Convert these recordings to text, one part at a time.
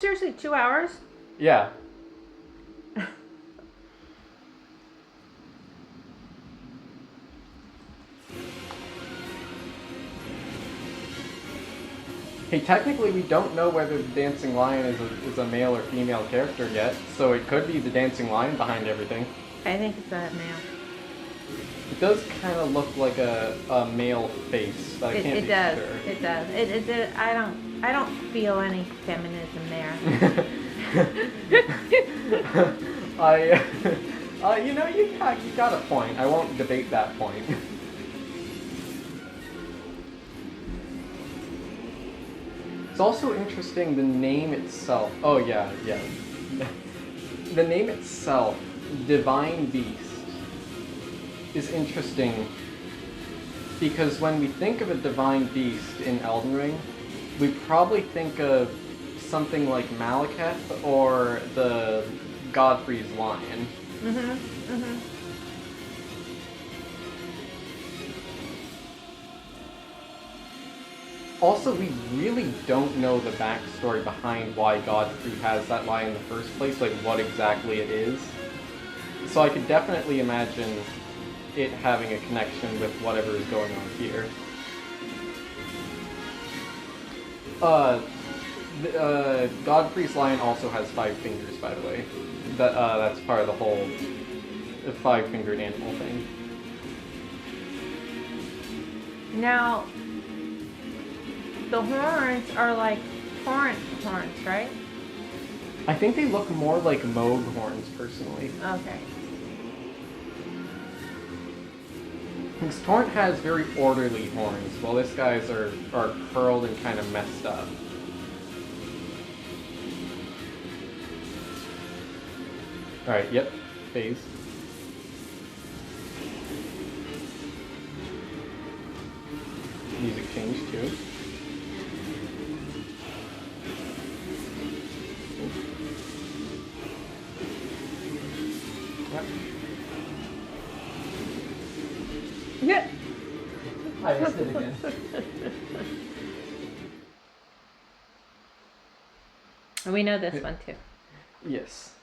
Seriously, 2 hours? Yeah. Hey, technically we don't know whether the Dancing Lion is a male or female character yet, so it could be the Dancing Lion behind everything. I think it's a male. It does kind of look like a male face, but I can't be does. sure. It does. I don't feel any feminism there. You know, you got a point. I won't debate that point. It's also interesting, the name itself. Oh, yeah. The name itself, Divine Beast, is interesting because when we think of a Divine Beast in Elden Ring, we probably think of something like Malekith or the Godfrey's Lion. Also, we really don't know the backstory behind why Godfrey has that lion in the first place, like what exactly it is. So I could definitely imagine it having a connection with whatever is going on here. Godfrey's lion also has 5 fingers, by the way. That's part of the whole 5-fingered animal thing. Now, the horns are like torrent horns, right? I think they look more like Moog horns, personally. Okay. Because Torrent has very orderly horns, while this guy's are curled and kind of messed up. Alright, yep, phase. Music changed too. Yeah. I missed it again. We know this one too. Yes.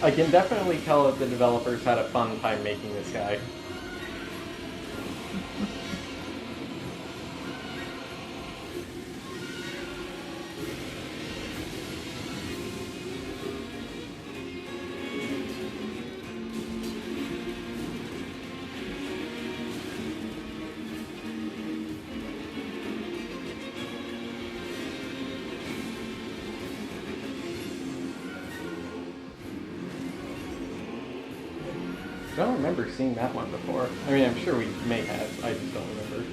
I can definitely tell that the developers had a fun time making this guy. I don't remember seeing that one before. I mean, I'm sure we may have, I just don't remember.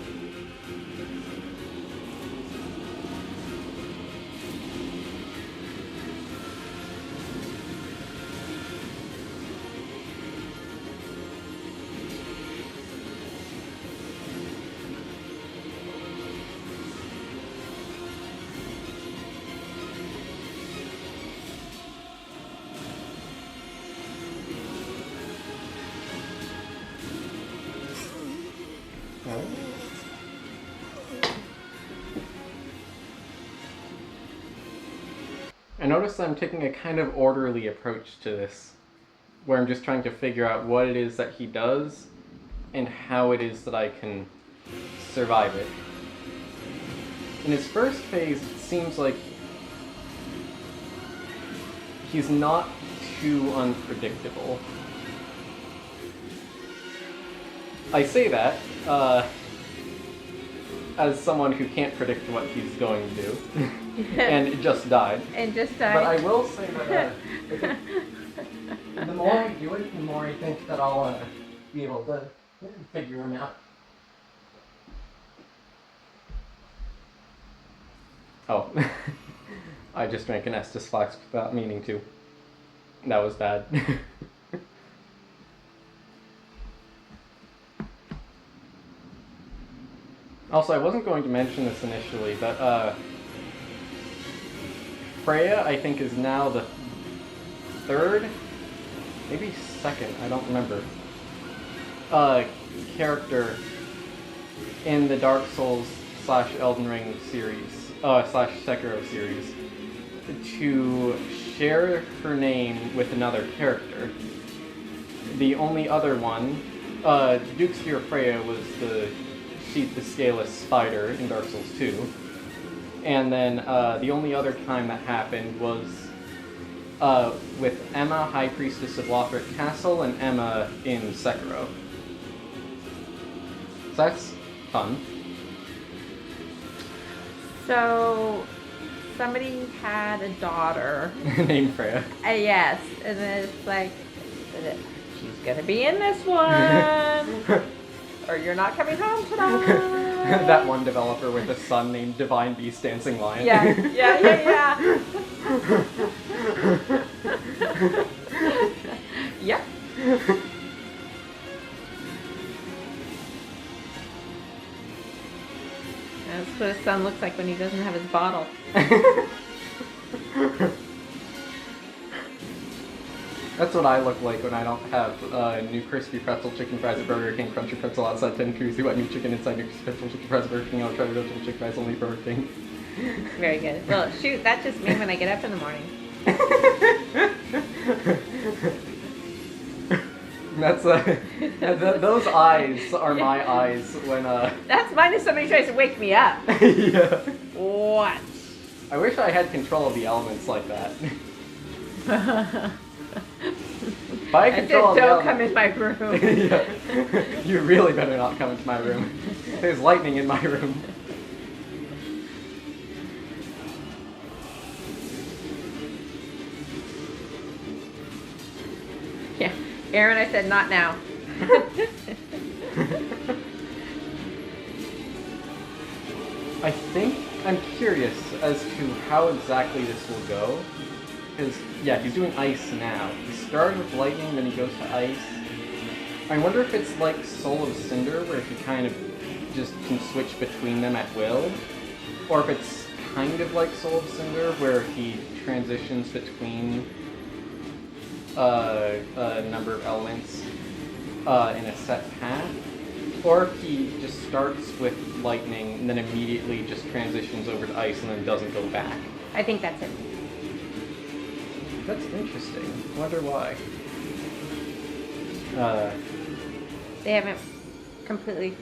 I notice that I'm taking a kind of orderly approach to this, where I'm just trying to figure out what it is that he does and how it is that I can survive it. In his first phase, it seems like he's not too unpredictable. I say that as someone who can't predict what he's going to do, and it just died. And just died. But I will say that the more I do it, the more I think that I'll be able to figure him out. Oh, I just drank an Estus Flask without meaning to. That was bad. Also, I wasn't going to mention this initially, but Freya, I think, is now the third maybe second, I don't remember, character in the Dark Souls / Elden Ring series, / Sekiro series, to share her name with another character. The only other one, Duke's Spear Freya was the Scaleless Spider in Dark Souls 2. And then the only other time that happened was with Emma, High Priestess of Lothric Castle, and Emma in Sekiro. So that's fun. So, somebody had a daughter. Named Freya. Yes, and then it's like, she's gonna be in this one, or you're not coming home tonight. That one developer with a son named Divine Beast Dancing Lion. Yeah. Yep. That's what his son looks like when he doesn't have his bottle. That's what I look like when I don't have new crispy pretzel chicken fries at Burger King, crunchy pretzel outside 10 Cruise, white meat chicken inside new crispy pretzel chicken fries at Burger King, I'll try to chicken fries only at Burger King. Very good. Well, shoot, that's just me when I get up in the morning. That's those eyes are my eyes when That's mine if somebody tries to wake me up. Yeah. What? I wish I had control of the elements like that. If I had control of the don't elements, come in my room. Yeah. You really better not come into my room. There's lightning in my room. Yeah. Aaron, I said not now. I think I'm curious as to how exactly this will go. Because, yeah, he's doing ice now. He started with lightning, then he goes to ice. I wonder if it's like Soul of Cinder, where he kind of just can switch between them at will. Or if it's kind of like Soul of Cinder, where he transitions between a number of elements in a set path. Or if he just starts with lightning and then immediately just transitions over to ice and then doesn't go back. I think that's it. That's interesting. I wonder why. They haven't completely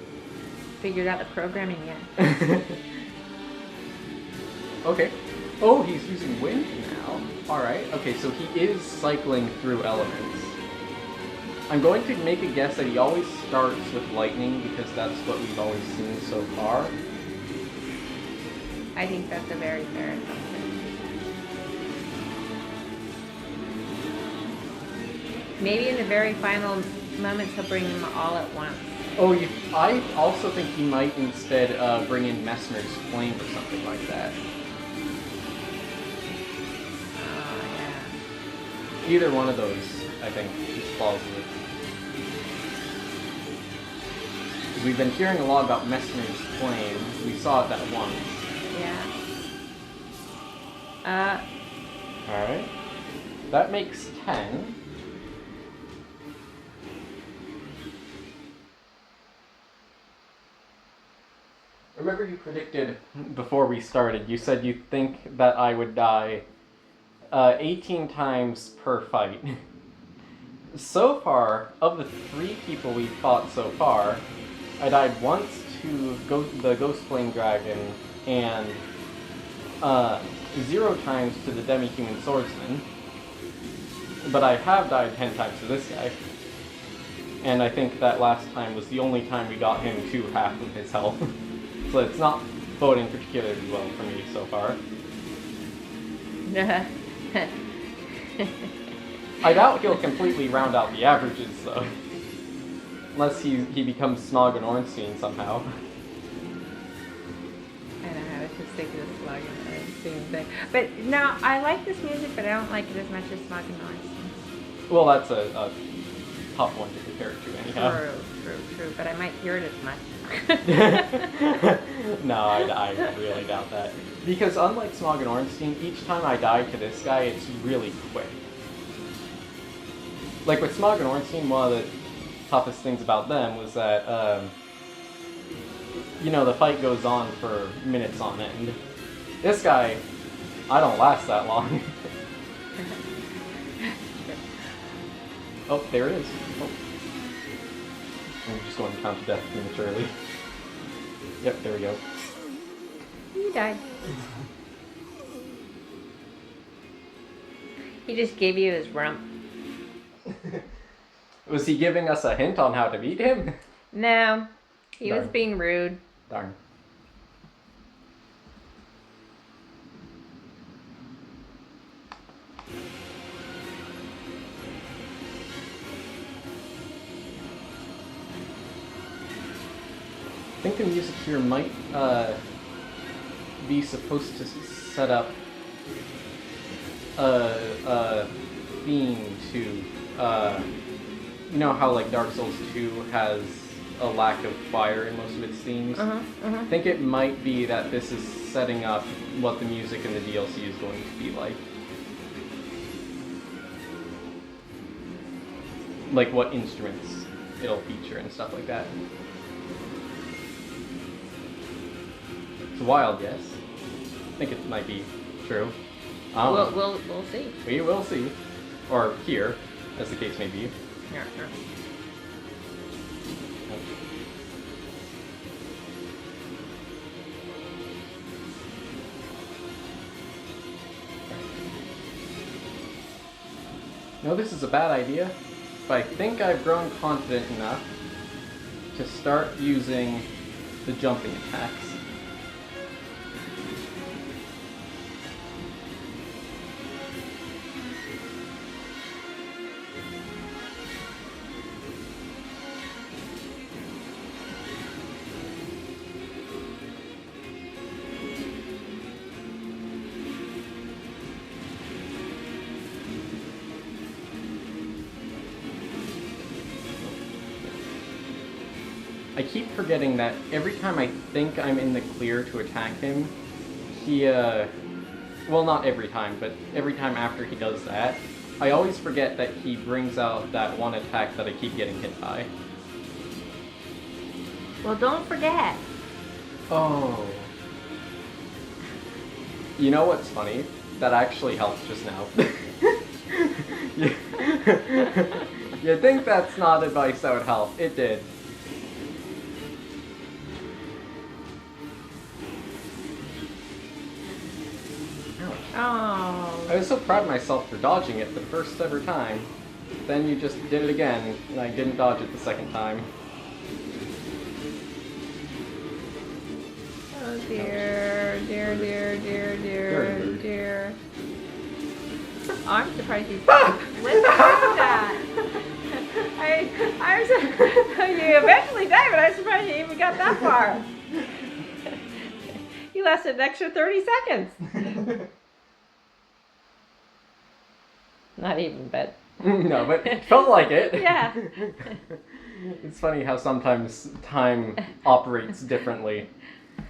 figured out the programming yet. Okay. Oh, he's using wind now. Alright. Okay, so he is cycling through elements. I'm going to make a guess that he always starts with lightning because that's what we've always seen so far. I think that's a very fair assumption. Maybe in the very final moments he'll bring them all at once. Oh, I also think he might instead bring in Messner's Flame or something like that. Oh, yeah. Either one of those, I think, is plausible. Because we've been hearing a lot about Messner's Flame. We saw it that once. Yeah. Alright. That makes 10. Remember you predicted before we started, you said you think that I would die 18 times per fight. So far, of the 3 people we've fought so far, I died once to the Ghost Flame Dragon and 0 times to the Demi-Human Swordsman. But I have died 10 times to this guy. And I think that last time was the only time we got him to half of his health. So it's not boding particularly well for me so far. I doubt he'll completely round out the averages, though. Unless he becomes Snog and Ornstein somehow. I don't know, it's just stick to the slug and Ornstein thing. But no, I like this music, but I don't like it as much as Smog and Ornstein. Well, that's a tough one to compare it to anyhow. True, but I might hear it as much. No, I really doubt that. Because unlike Smog and Ornstein, each time I die to this guy, it's really quick. Like with Smog and Ornstein, one of the toughest things about them was that, you know, the fight goes on for minutes on end. This guy, I don't last that long. Oh, there it is. Oh. I'm just going to count to death prematurely. Yep, there we go. You died. He just gave you his rump. Was he giving us a hint on how to beat him? No, he was Darn. being rude. Darn. I think the music here might be supposed to set up a theme to, you know how like Dark Souls 2 has a lack of fire in most of its themes? I think it might be that this is setting up what the music in the DLC is going to be like. Like what instruments it'll feature and stuff like that. It's a wild guess. I think it might be true. We'll see. We will see. Or hear, as the case may be. Yeah. No, this is a bad idea, but I think I've grown confident enough to start using the jumping attacks. I keep forgetting that every time I think I'm in the clear to attack him, he, well, not every time, but every time after he does that, I always forget that he brings out that one attack that I keep getting hit by. Well, don't forget. Oh. You know what's funny? That actually helped just now. You think that's not advice that would help? It did. Oh. I was so proud of myself for dodging it the first ever time. Then you just did it again, and I didn't dodge it the second time. Oh dear, dear. Oh, I'm surprised you lived through that. You eventually died, but I'm surprised you even got that far. You lasted an extra 30 seconds. Not even, but... No, but it felt like it. Yeah. It's funny how sometimes time operates differently.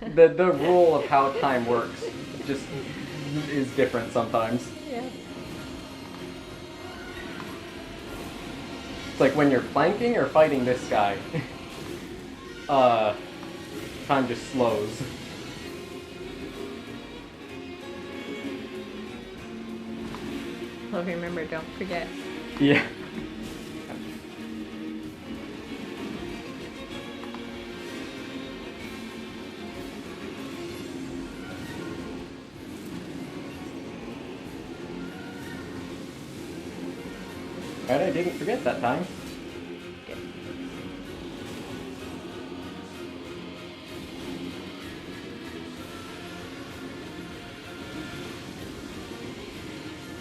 The rule of how time works just is different sometimes. Yeah. It's like when you're flanking or fighting this guy, time just slows. Well, remember, don't forget. Yeah. Right, I didn't forget that time. Good.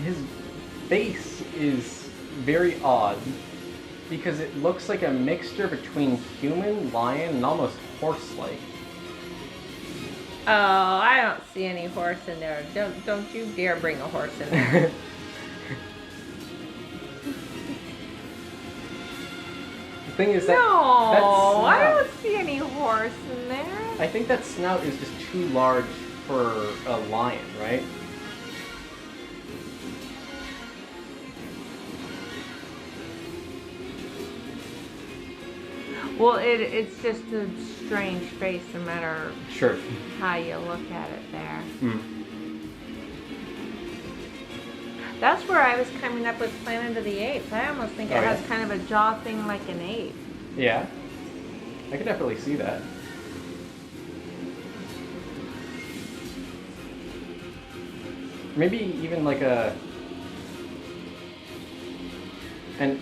His face is very odd because it looks like a mixture between human, lion, and almost horse-like. Oh, I don't see any horse in there. Don't you dare bring a horse in there. The thing is that No, that I snout, don't see any horse in there. I think that snout is just too large for a lion, right? Well, it's just a strange face no matter Sure. how you look at it there. Mm. That's where I was coming up with Planet of the Apes. I almost think it Oh, has yeah? kind of a jaw thing like an ape. Yeah. I could definitely see that. Maybe even like an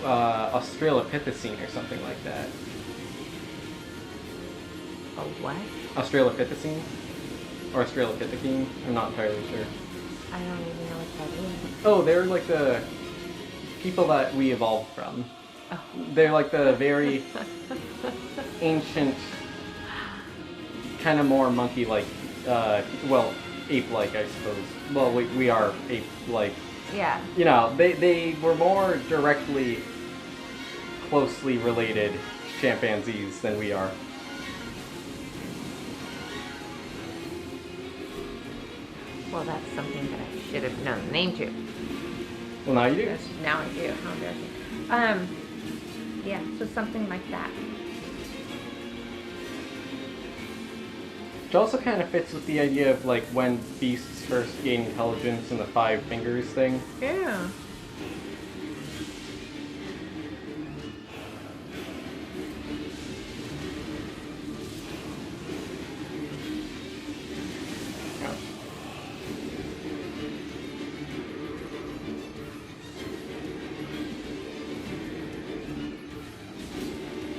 Australopithecine or something like that. A what? Australopithecine? Or Australopithecine? I'm not entirely sure. I don't even know what that is. Oh, they're like the people that we evolved from. Oh. They're like the very ancient, kind of more monkey-like, well, ape-like, I suppose. Well, we are ape-like. Yeah. You know, they were more directly, closely related chimpanzees than we are. Well, that's something that I should have known the name to. Well, now you do. Yes, now I do. How embarrassing. Yeah, so something like that. Which also kind of fits with the idea of like when beasts first gain intelligence and the 5 fingers thing. Yeah.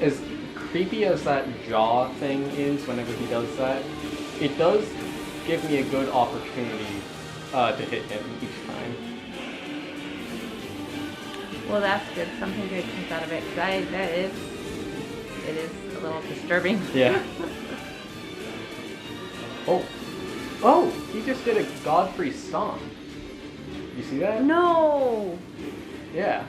As creepy as that jaw thing is whenever he does that, it does give me a good opportunity to hit him each time. Well, that's good. Something good comes out of it. 'Cause it is a little disturbing. Yeah. Oh, he just did a Godfrey stomp. You see that? No. Yeah.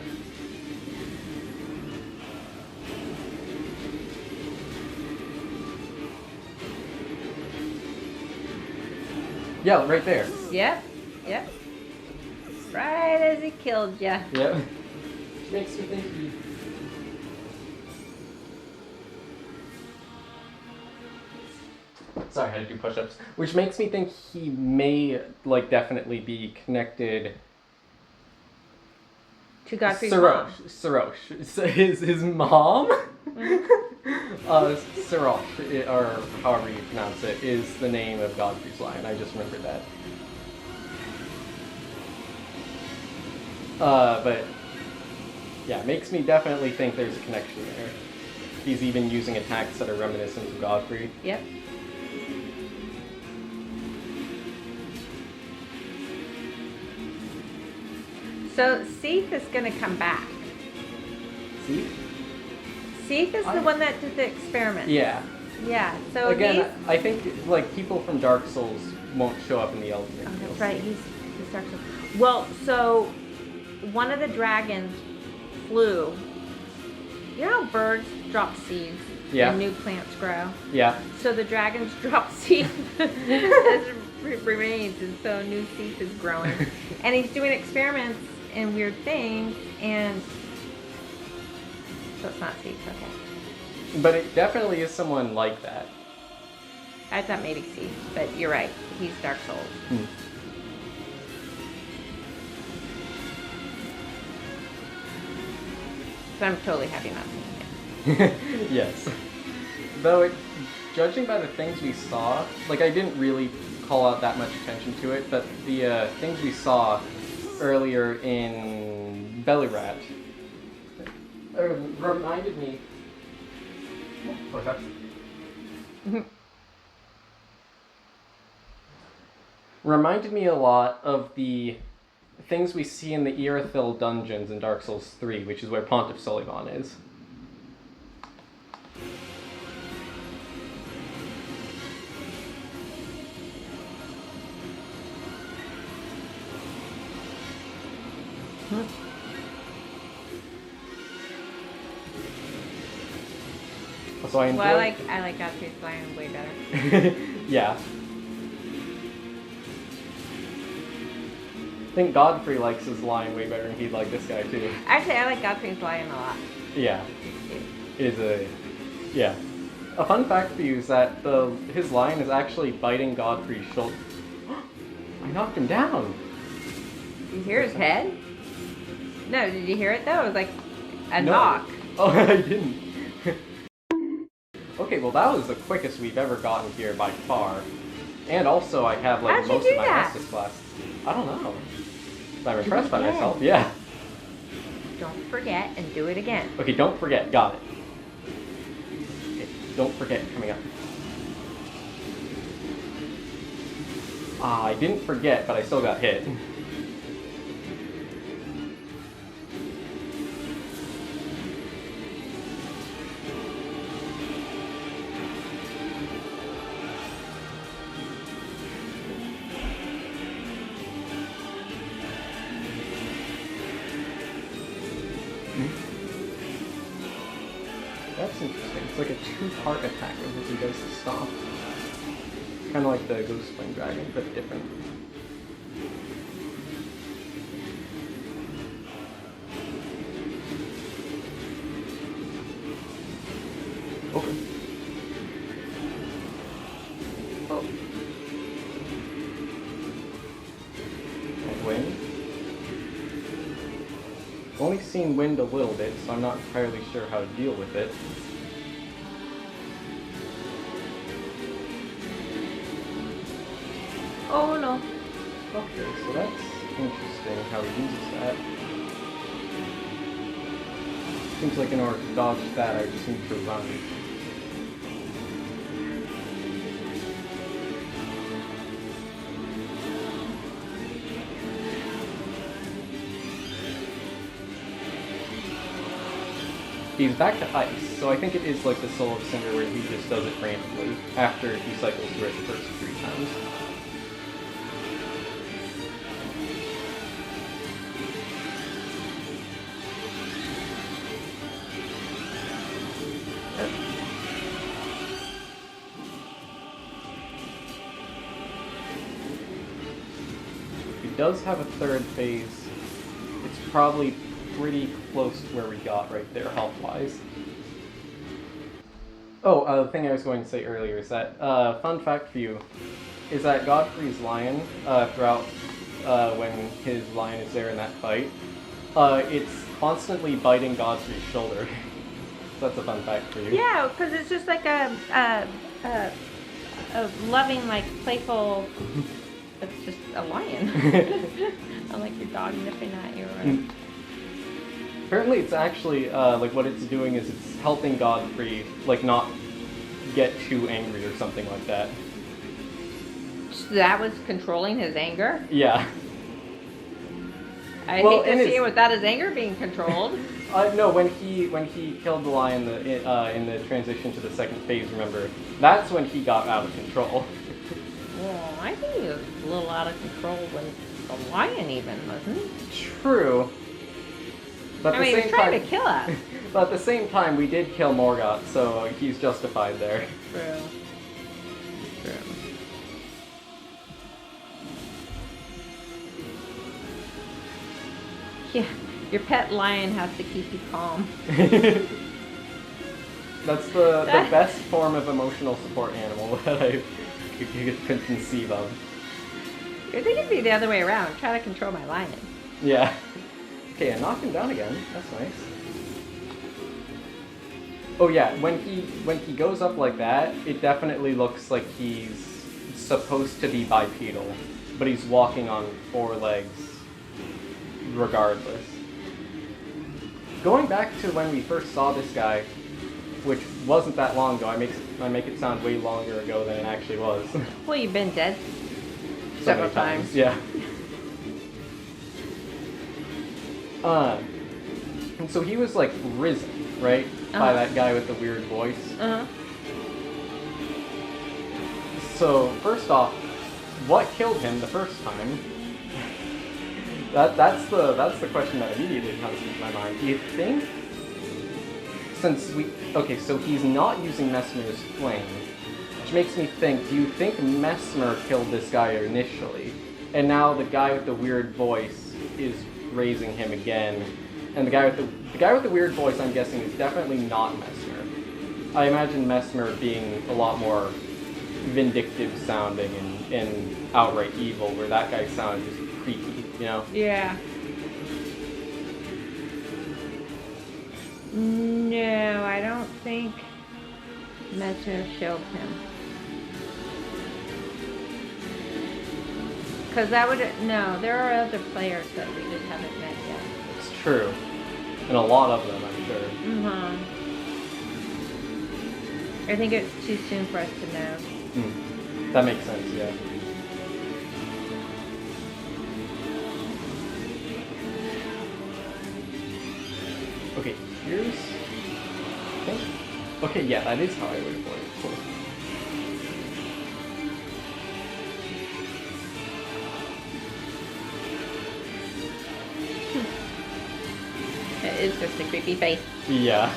Yeah, right there. Yep. Yep. Right as he killed ya. Yep. Makes me think he... Sorry, I had to do push-ups. Which makes me think he may, like, definitely be connected... To Godfrey's mom. Sarosh. His mom? Sarosh, or however you pronounce it, is the name of Godfrey's lion. I just remembered that. But yeah, makes me definitely think there's a connection there. He's even using attacks that are reminiscent of Godfrey. Yep. So Seath is going to come back. See? Seath is the one that did the experiment. Yeah. Yeah. So Again, I think like people from Dark Souls won't show up in the Elden Ring. Oh, that's DLC. right. He's Dark Souls. Well, so one of the dragons flew. You know how birds drop seeds Yeah. and new plants grow? Yeah. So the dragons drop seeds as remains, and so new seed is growing. And he's doing experiments and weird things, and so it's not seeds, okay. But it definitely is someone like that. I thought maybe seeds, but you're right. He's Dark Souls. So I'm totally happy not seeing it. Yes. Though, judging by the things we saw, like I didn't really call out that much attention to it, but the things we saw earlier in Bellyrat reminded me. Reminded me a lot of the things we see in the Irithyll dungeons in Dark Souls 3, which is where Pontiff Suleiman is. So I enjoy... Well, I like Godfrey's lion way better. Yeah. I think Godfrey likes his lion way better than he'd like this guy too. Actually, I like Godfrey's lion a lot. Yeah. He's cute. is a... yeah. A fun fact for you is that his lion is actually biting Godfrey's shoulder. I knocked him down! Did you hear his head? No, did you hear it though? It was like a No. knock. Oh, I didn't. Okay, well that was the quickest we've ever gotten here by far. And also I have like How'd you most do of my that? Estus class. I don't know. I'm impressed by again. myself, yeah. Don't forget and do it again. Okay, don't forget, got it. Okay, don't forget coming up. Ah, I didn't forget, but I still got hit. That's interesting. It's like a two-part attack as he does the stomp. Kind of like the Ghost Flame Dragon, but different. Okay. Oh. And wind. I've only seen wind a little bit, so I'm not entirely sure how to deal with it. Oh no. Okay, so that's interesting how he uses that. Seems like in order to dodge that, I just need to run. He's back to ice, so I think it is like the Soul of Cinder where he just does it randomly after he cycles through it the first 3 times. He does have a third phase. It's probably pretty close to where we got right there, health-wise. Oh, the thing I was going to say earlier is that, fun fact for you, is that Godfrey's lion, throughout when his lion is there in that fight, it's constantly biting Godfrey's shoulder. So that's a fun fact for you. Yeah, because it's just like a loving, like playful. It's just a lion. Unlike your dog nipping at you. Or... Apparently it's actually, like what it's doing is it's helping Godfrey, like not get too angry or something like that. So that was controlling his anger? Yeah. I hate to see it without his anger being controlled. No, when he killed the lion in the transition to the second phase, remember, that's when he got out of control. Well, I think he was a little out of control when the lion even, wasn't he? True. But I mean, he was trying to kill us. But at the same time, we did kill Morgoth, so he's justified there. True. True. Yeah, your pet lion has to keep you calm. That's the best form of emotional support animal that I could conceive of. I think it'd be the other way around. Try to control my lion. Yeah. Okay, and knock him down again. That's nice. Oh yeah, when he goes up like that, it definitely looks like he's supposed to be bipedal, but he's walking on 4 legs regardless. Going back to when we first saw this guy, which wasn't that long ago, I make it sound way longer ago than it actually was. Well, you've been dead So several many times. Yeah. And so he was like risen, right? By that guy with the weird voice. Uh-huh. So first off, what killed him the first time? That's the question that immediately comes into my mind. Do you think, okay, so he's not using Messmer's flame, which makes me think, do you think Messmer killed this guy initially, and now the guy with the weird voice is raising him again, and the guy with the weird voice, I'm guessing, is definitely not Messmer. I imagine Mesmer being a lot more vindictive sounding and outright evil, where that guy sounded just creepy, you know? Yeah. No, I don't think Mesmer killed him. Because that would... No, there are other players that we just haven't met yet. It's true. And a lot of them, I'm sure. Mm-hmm. I think it's too soon for us to know. That makes sense, yeah. Okay, here's... I think... Okay, yeah, that is how I would avoid it. Cool. It is just a creepy face. Yeah.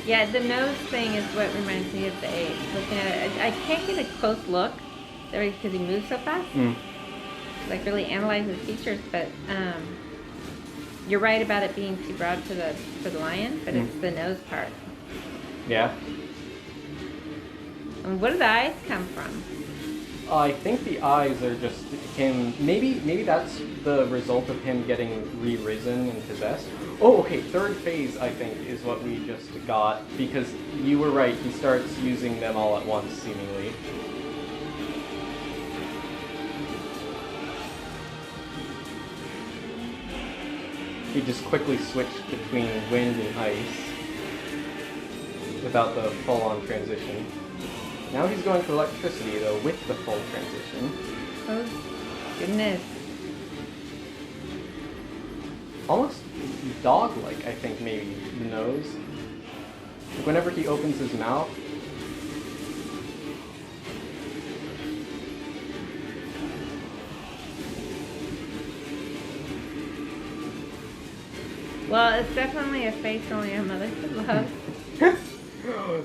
Yeah, the nose thing is what reminds me of the ape. Looking at it, I can't get a close look because he moves so fast. Like really analyze his features, but you're right about it being too broad for the lion, but it's the nose part. Yeah. And where do the eyes come from? I think the eyes are just him. Maybe that's the result of him getting re-risen and possessed. Oh, okay. Third phase, I think, is what we just got because you were right. He starts using them all at once, seemingly. He just quickly switched between wind and ice without the full-on transition. Now he's going to electricity, though, with the full transition. Oh, goodness. Almost dog-like, I think, maybe, the nose. Like whenever he opens his mouth. Well, it's definitely a face only a mother could love.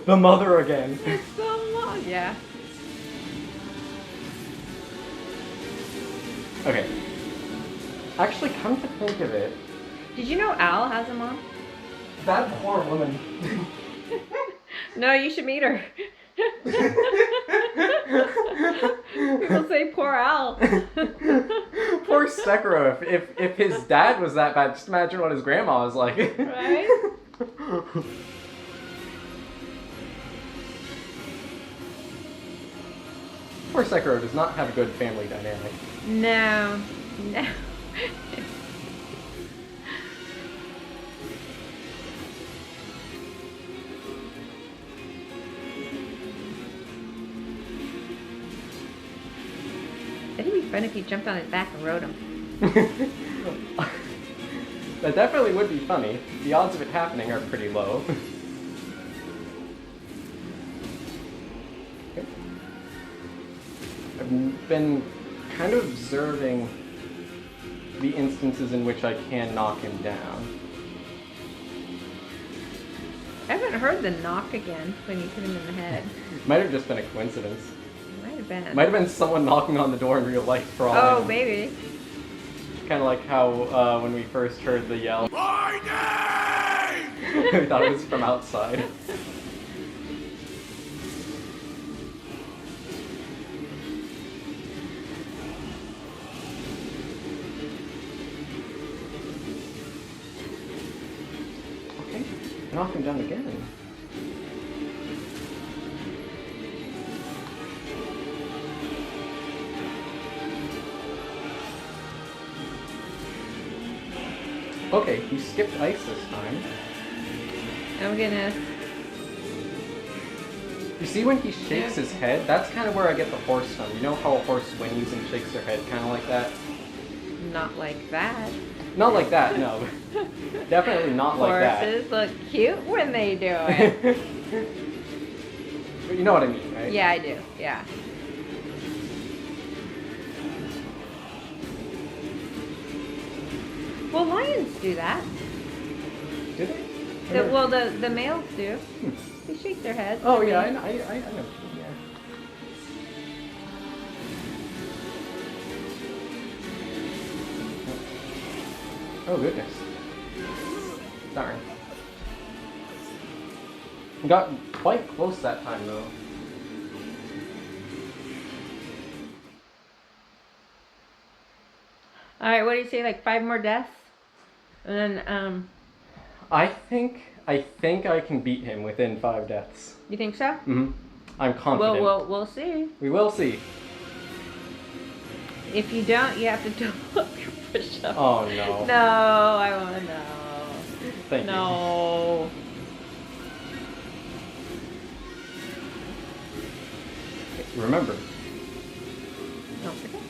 The mother again. It's so long. Yeah. Okay. Actually, come to think of it, Did you know Al has a mom? that poor woman. No, you should meet her. People say poor Al. Poor Sekiro. If his dad was that bad, just imagine what his grandma was like. Right? Poor Sekiro does not have a good family dynamic. No. No. It'd be fun if you jumped on his back and rode him. That definitely would be funny. The odds of it happening are pretty low. Okay. I've been kind of observing the instances in which I can knock him down. I haven't heard the knock again when you hit him in the head. Might have just been a coincidence. Might have been. Might have been someone knocking on the door in real life for all I Oh, know. baby. Kind of like how when we first heard the yell, "My name!" we thought it was from outside. Okay, knock him down again. Okay, he skipped ice this time. Oh, goodness. You see when he shakes his head? That's kind of where I get the horse from. You know how a horse whinnies and shakes their head kind of like that? Not like that. Not like that, no. Definitely not like that. Horses look cute when they do it. But you know what I mean, right? Yeah, I do. Yeah. Well, lions do that. Do they? Well, the males do. They shake their heads. Oh, yeah, I know. Yeah. Oh, goodness. Darn. Got quite close that time though. All right, what do you say? Like 5 more deaths, and then I think I can beat him within 5 deaths. you think so? Mm-hmm. I'm confident. We'll see. We will see. If you don't, you have to double up your push-up. Oh no. No, I want to know. Thank you. No. Remember. Don't forget.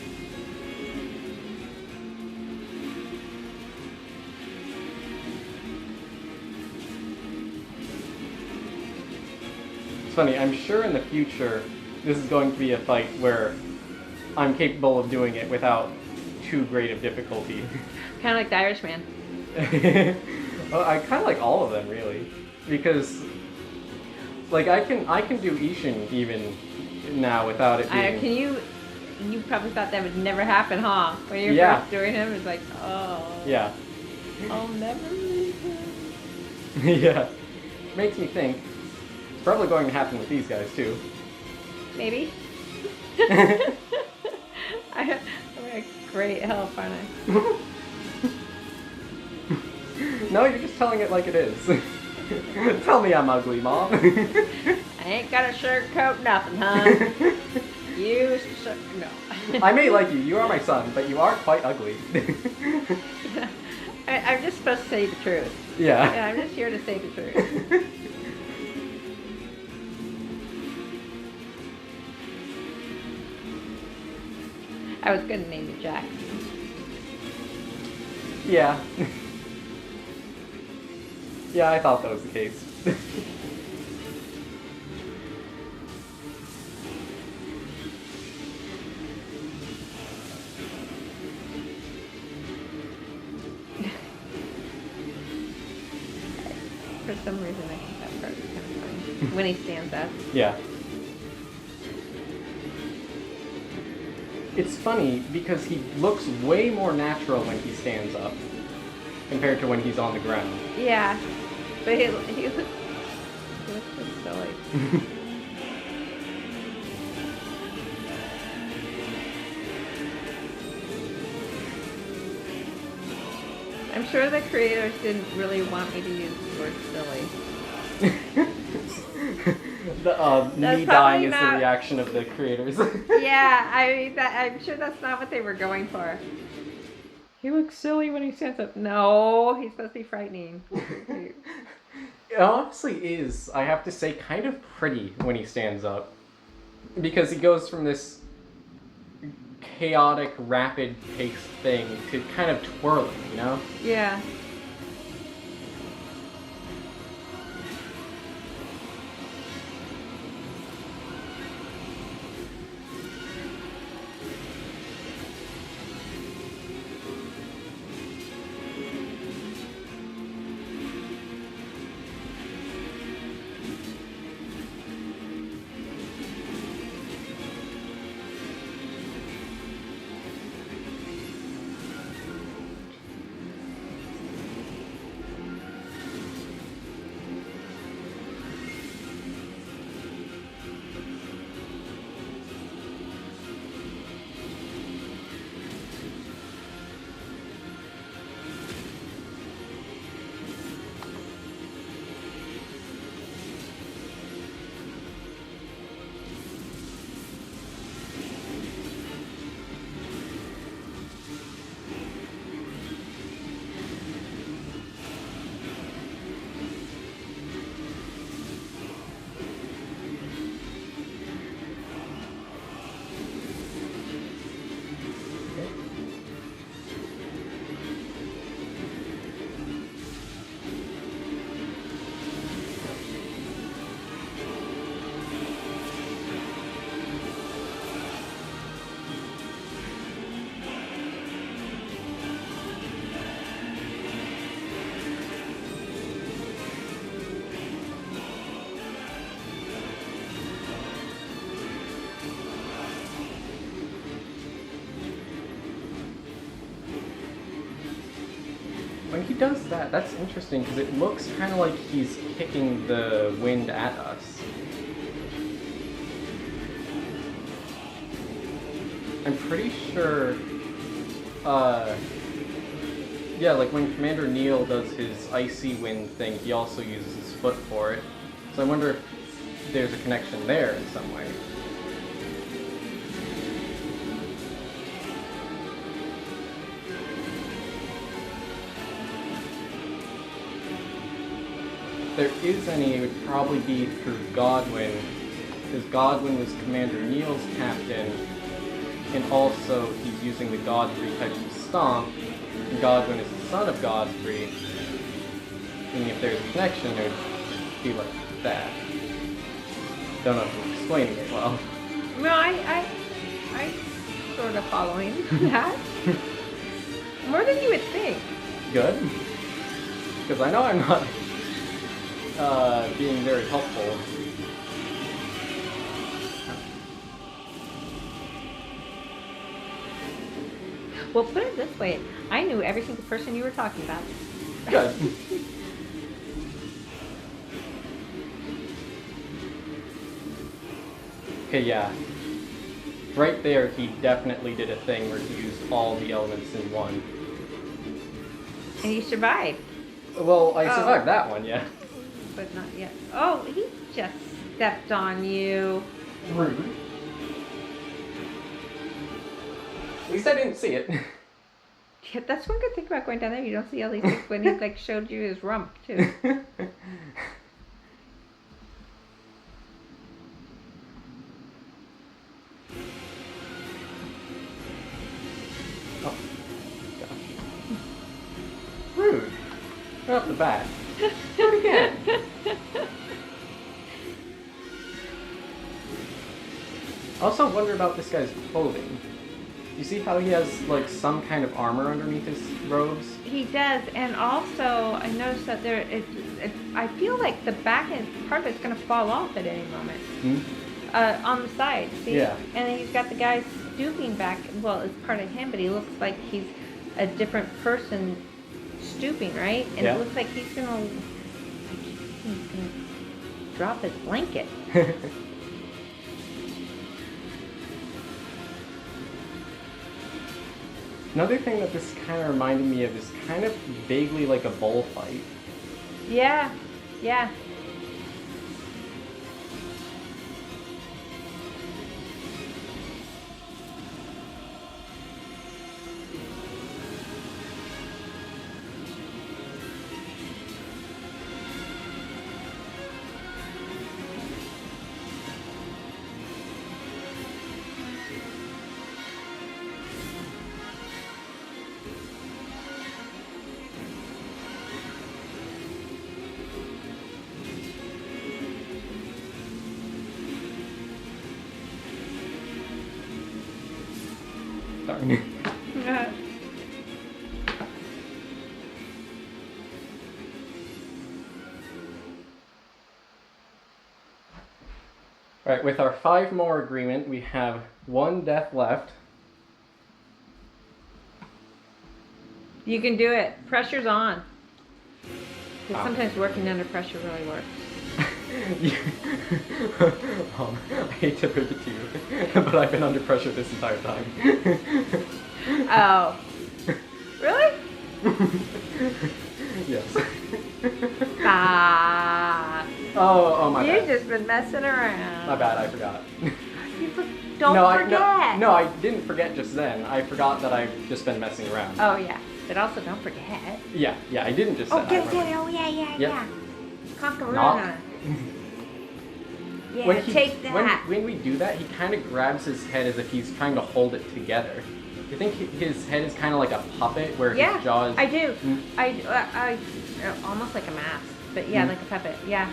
It's funny, I'm sure in the future this is going to be a fight where I'm capable of doing it without too great of difficulty. Kind of like the Irishman. Well, I kind of like all of them really, because like I can do Ishin even now without it being. You probably thought that would never happen, huh? When you're Yeah. first doing him, it's like, oh. Yeah. I'll never leave him. Yeah. Makes me think it's probably going to happen with these guys too. Maybe. I'm a great help, aren't I? No, you're just telling it like it is. Tell me I'm ugly, Mom. I ain't got a shirt coat, nothing, huh? No. I may like you. You are my son, but you are quite ugly. I'm just supposed to say the truth. Yeah. Yeah, I'm just here to say the truth. I was gonna name you Jack. Yeah. Yeah, I thought that was the case. For some reason, I think that part is kind of funny. When he stands up. Yeah. It's funny because he looks way more natural when he stands up compared to when he's on the ground. Yeah. But he looks so silly. I'm sure the creators didn't really want me to use the word silly. Me dying is the reaction of the creators. Yeah, I'm sure that's not what they were going for. He looks silly when he stands up. No, he's supposed to be frightening. It honestly is, I have to say, kind of pretty when he stands up. Because he goes from this chaotic, rapid-paced thing to kind of twirling, you know? Yeah. he does that. That's interesting because it looks kind of like he's kicking the wind at us. I'm pretty sure, yeah, like when Commander Neil does his icy wind thing, he also uses his foot for it. So I wonder if there's a connection there in some way. If there is any, it would probably be through Godwyn, because Godwyn was Commander Neil's captain, and also he's using the Godfrey type of stomp, and Godwyn is the son of Godfrey, and if there's a connection, it would be like that. Don't know if I'm explaining it well. No, I sort of following that. More than you would think. Good. Because I know I'm not being very helpful. Well, put it this way. I knew every single person you were talking about. Good. Okay, yeah. Right there, he definitely did a thing where he used all the elements in one. And you survived. Well, I survived that one, yeah. But not yet. Oh, he just stepped on you. Rude. At least I didn't see it. Yeah, that's one good thing about going down there. You don't see all these things when he like showed you his rump too. Oh, gosh. Rude. Right off the bat. Do it again. I also wonder about this guy's clothing. You see how he has like some kind of armor underneath his robes? He does, and also I noticed that I feel like the back end part of it's going to fall off at any moment. On the side, see? Yeah. And then he's got the guy stooping back. Well, it's part of him, but he looks like he's a different person stooping, right? And yeah. It looks like he's gonna drop his blanket. Another thing that this kind of reminded me of is kind of vaguely like a bullfight. Yeah, yeah. Darn. Alright, with our 5 more agreement, we have 1 death left. You can do it. Pressure's on. Because Wow. sometimes working under pressure really works. I hate to break it to you, but I've been under pressure this entire time. Oh. Really? Yes. Ah. Oh my bad. You've just been messing around. My bad, I forgot. Don't forget. No, I didn't forget just then. I forgot that I've just been messing around. Oh, yeah. But also don't forget. Yeah, I didn't just Oh, say that. yeah. Conqueruna. Knock. Yeah, take that. When we do that, he kind of grabs his head as if he's trying to hold it together. You think his head is kind of like a puppet where his jaw is... I do. I almost like a mask, but yeah, like a puppet. Yeah,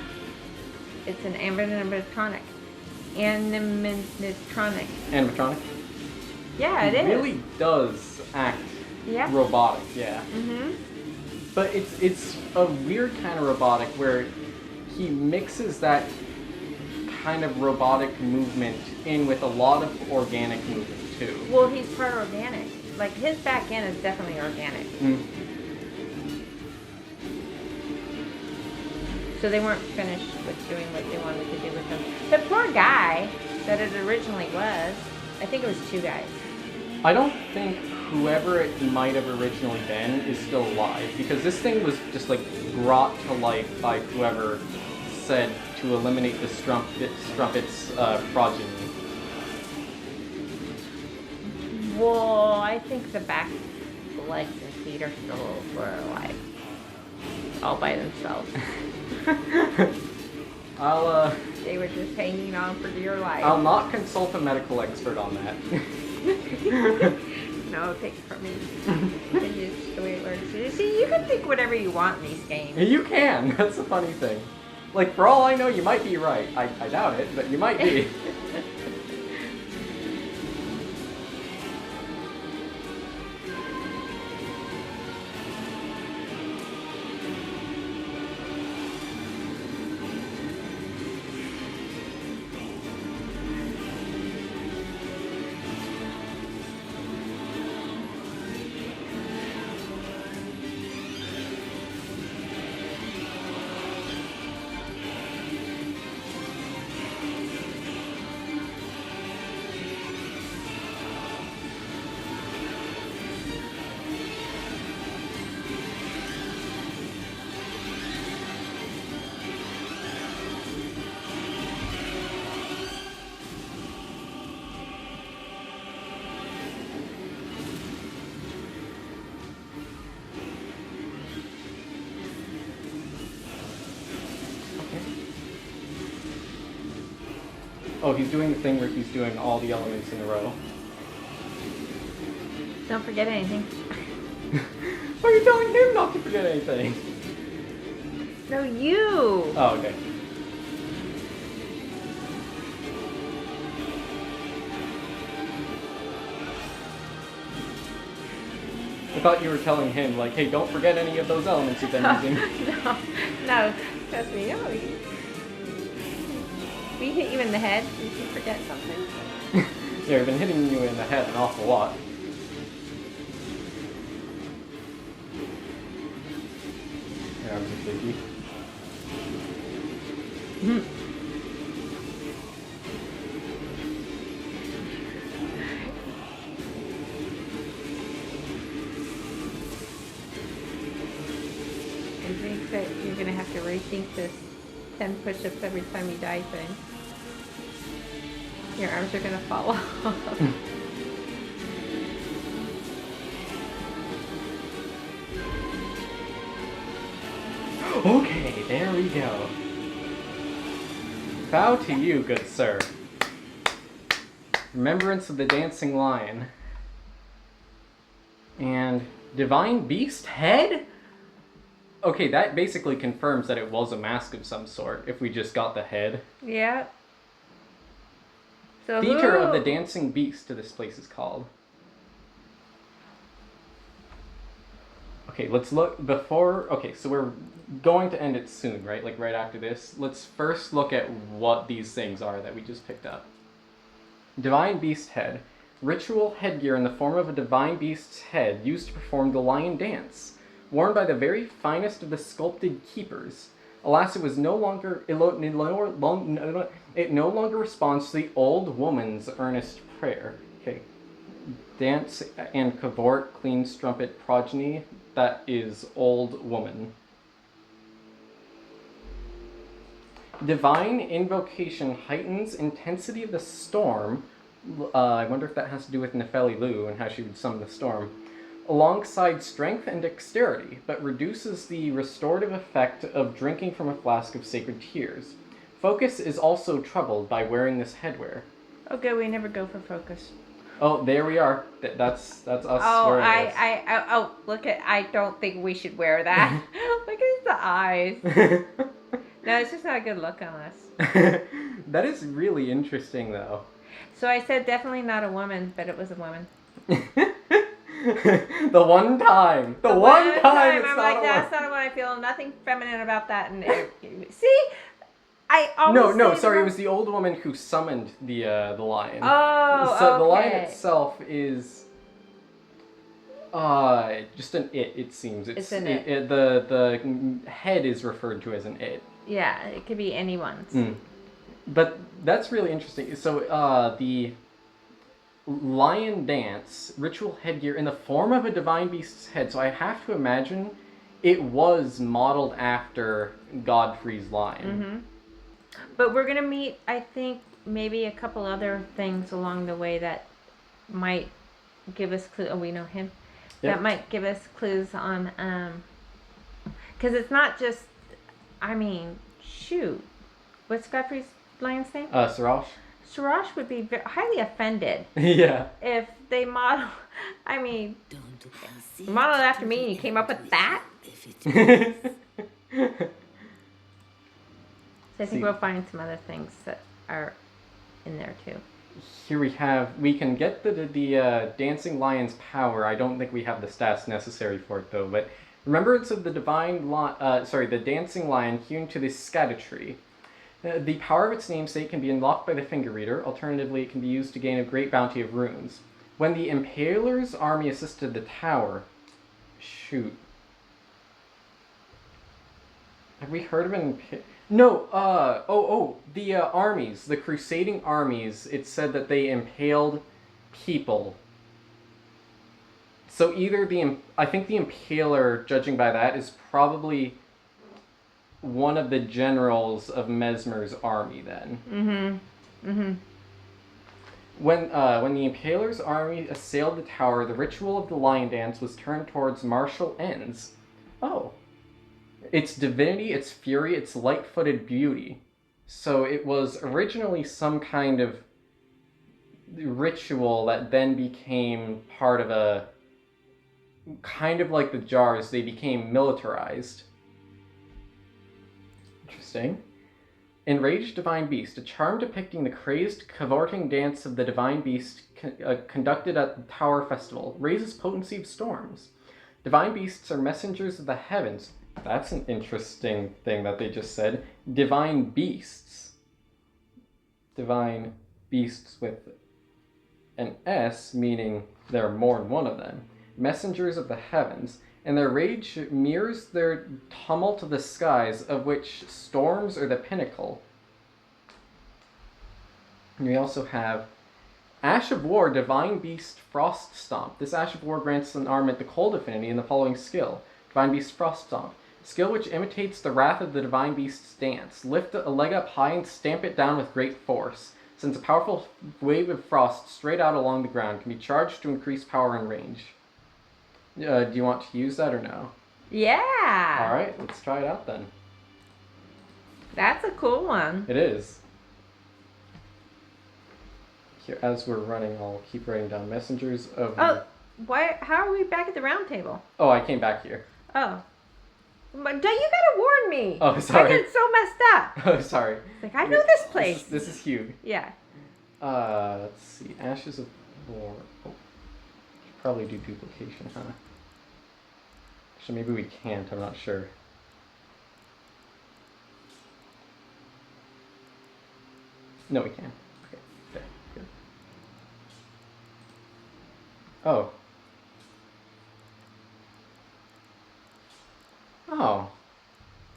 it's an animatronic. Animatronic? Yeah, it is. It really does act robotic. Yeah. Mhm. But it's a weird kind of robotic where he mixes that kind of robotic movement in with a lot of organic movement too. Well, he's part organic. Like his back end is definitely organic. So they weren't finished with doing what they wanted to do with them. The poor guy that it originally was, I think it was 2 guys. I don't think whoever it might have originally been is still alive, because this thing was just like brought to life by whoever said to eliminate the strumpet's progeny. Well, I think the back legs and feet are still were alive. All by themselves. They were just hanging on for dear life. I'll not consult a medical expert on that. No, take it from me. It's just the way it works. You see, you can think whatever you want in these games. You can. That's the funny thing. Like, for all I know, you might be right. I doubt it, but you might be. Oh, he's doing the thing where he's doing all the elements in a row. Don't forget anything. Why are you telling him not to forget anything? No, you! Oh, okay. I thought you were telling him, like, hey, don't forget any of those elements you've been using. No, trust me, no. We hit you in the head, did you forget something? Yeah, we've been hitting you in the head an awful lot. Your arms are shaky. I think that you're going to have to rethink this 10 push-ups every time you die thing. Your arms are going to fall off. Okay, there we go. Bow to you, good sir. Remembrance of the Dancing Lion. And Divine Beast Head? Okay, that basically confirms that it was a mask of some sort, if we just got the head. Yeah. So Theater of the Dancing Beast, this place is called. Okay, let's look before... Okay, so we're going to end it soon, right? Like right after this. Let's first look at what these things are that we just picked up. Divine Beast Head. Ritual headgear in the form of a divine beast's head used to perform the lion dance. Worn by the very finest of the sculpted keepers. Alas, it was no longer it no longer responds to the old woman's earnest prayer. Okay, dance and cavort, clean strumpet progeny. That is old woman. Divine invocation heightens intensity of the storm. I wonder if that has to do with Nefeli Lu and how she would summon the storm. Alongside strength and dexterity, but reduces the restorative effect of drinking from a flask of sacred tears. Focus is also troubled by wearing this headwear. Okay, we never go for focus. Oh, there we are. That's us. Oh, wearing look at. I don't think we should wear that. Look at the eyes. this. No, it's just not a good look on us. That is really interesting, though. So I said definitely not a woman, but it was a woman. The one time it's I'm not like, that's not what I feel. Nothing feminine about that. And see, I always sorry, it was the old woman who summoned the lion. Oh, so okay. the lion itself is Just an it. It seems It's an it. The head is referred to as an it. Yeah, it could be anyone's. But that's really interesting. So the lion dance ritual headgear in the form of a divine beast's head. So I have to imagine it was modeled after Godfrey's lion. But we're gonna meet, I think, maybe a couple other things along the way that might give us clues. Oh, we know him. Yep. That might give us clues on, because it's not just. I mean, shoot, what's Godfrey's lion's name? Sirash. Sirash would be highly offended. Yeah. If they model, I mean, you modeled after me and you came up with that. So I think we'll find some other things that are in there too. Here we can get the dancing lion's power. I don't think we have the stats necessary for it though, but remembrance of the the dancing lion hewn to the Erdtree. The power of its namesake can be unlocked by the finger reader. Alternatively, it can be used to gain a great bounty of runes. When the Impaler's army assisted the tower... Shoot. Have we heard of an No, the armies, the crusading armies, it said that they impaled people. So either I think the Impaler, judging by that, is probably one of the generals of Mesmer's army then. When the Impaler's army assailed the tower, the ritual of the lion dance was turned towards martial ends. Oh. Its divinity, its fury, its light-footed beauty. So it was originally some kind of ritual that then became part of a... kind of like the jars, they became militarized. Interesting. Enraged Divine Beast, a charm depicting the crazed, cavorting dance of the Divine Beast conducted at the Tower Festival, raises potency of storms. Divine Beasts are messengers of the heavens. That's an interesting thing that they just said. Divine Beasts. Divine Beasts with an S, meaning there are more than one of them. Messengers of the heavens. And their rage mirrors their tumult of the skies, of which storms are the pinnacle. And we also have Ash of War, Divine Beast, Frost Stomp. This Ash of War grants an armament the cold affinity in the following skill. Divine Beast, Frost Stomp. Skill which imitates the wrath of the Divine Beast's dance. Lift a leg up high and stamp it down with great force. Since a powerful wave of frost straight out along the ground can be charged to increase power and range. Do you want to use that or no? Yeah. Alright, let's try it out then. That's a cool one. It is. Here, as we're running, I'll keep writing down messengers of... Oh, why? How are we back at the round table? Oh, I came back here. Oh. But you gotta warn me. Oh, sorry. I get so messed up. Oh, sorry. It's like, I know this place. This is huge. Yeah. Let's see. Ashes of War. Oh. Should probably do duplication, huh? Actually, maybe we can't. I'm not sure. No, we can. Okay. Okay. Good. Oh. Oh.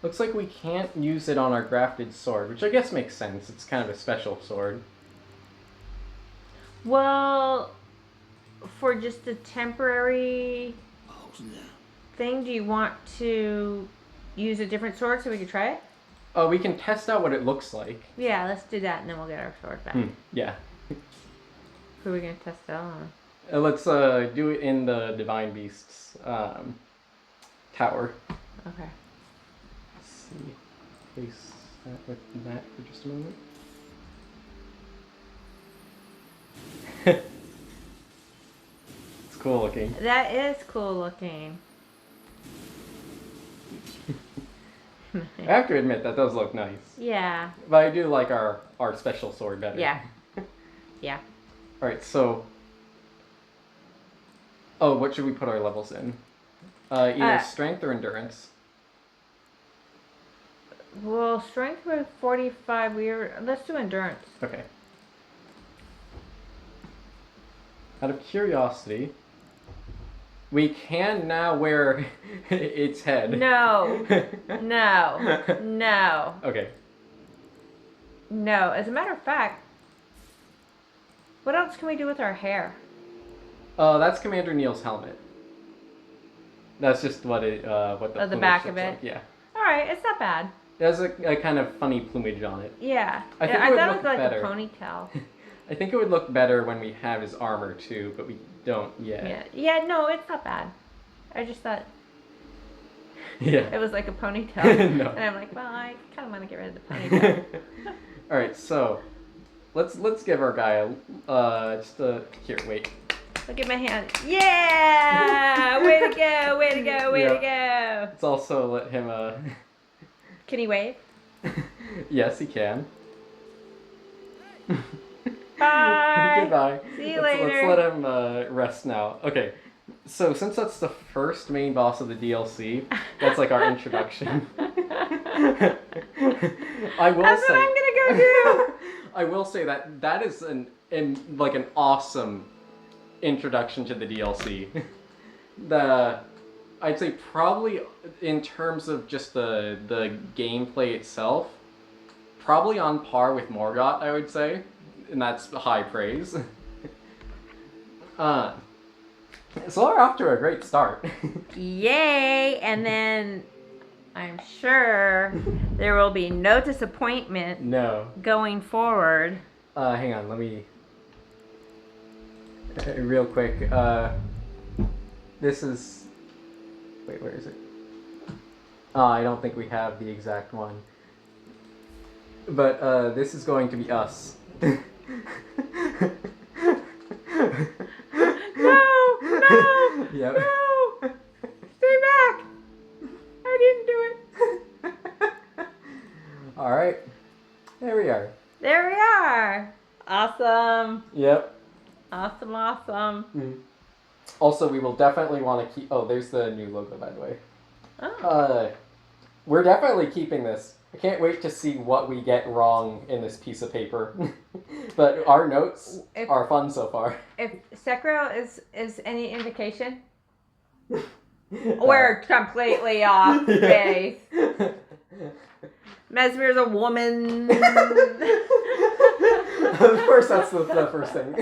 Looks like we can't use it on our grafted sword, which I guess makes sense. It's kind of a special sword. Well, for just a temporary thing, do you want to use a different sword so we can try it? Oh, we can test out what it looks like. Yeah, let's do that and then we'll get our sword back. Yeah. Who are we going to test it on? Let's do it in the Divine Beast's tower. Okay. Let's see. Place that with that for just a moment. It's cool looking. That is cool looking. I have to admit, that does look nice. Yeah. But I do like our special sword better. Yeah. Yeah. Alright, so... Oh, what should we put our levels in? Either strength or endurance. Well, strength was 45. Let's do endurance. Okay. Out of curiosity, We can now wear its head. No. No. No. Okay. No. As a matter of fact, what else can we do with our hair? That's Commander Neil's helmet. That's just what the the back of it? Like. Yeah. Alright, it's not bad. It has a kind of funny plumage on it. Yeah. I thought it was like better. a ponytail. I think it would look better when we have his armor too, but we don't yet. Yeah. Yeah, no, it's not bad. I just thought it was like a ponytail. No. And I'm like, well, I kind of want to get rid of the ponytail. Alright, so let's give our guy here, wait. Look at my hand. Yeah! Way to go, way to go, way to go. Let's also let him Can he wave? Yes, he can. Bye. Goodbye. See you later. Let's let him rest now. Okay, so since that's the first main boss of the DLC, that's like our introduction. I will That's say. what I'm gonna go do. I will say that is an awesome introduction to the DLC. I'd say probably in terms of just the gameplay itself, probably on par with Morgott, I would say. And that's high praise. So we're off to a great start. Yay! And then I'm sure there will be no disappointment going forward. Hang on, let me... real quick. This is... Wait, where is it? I don't think we have the exact one. But this is going to be us. No! Yep. No! Stay back! I didn't do it. Alright. There we are. There we are. Awesome. Yep. Awesome, awesome. Mm. Also, we will definitely want to keep... Oh, there's the new logo, by the way. Oh. We're definitely keeping this. I can't wait to see what we get wrong in this piece of paper. But our notes are fun so far. If Sekiro is any indication, we're completely off base. Mesmer's a woman. Of course, that's the first thing.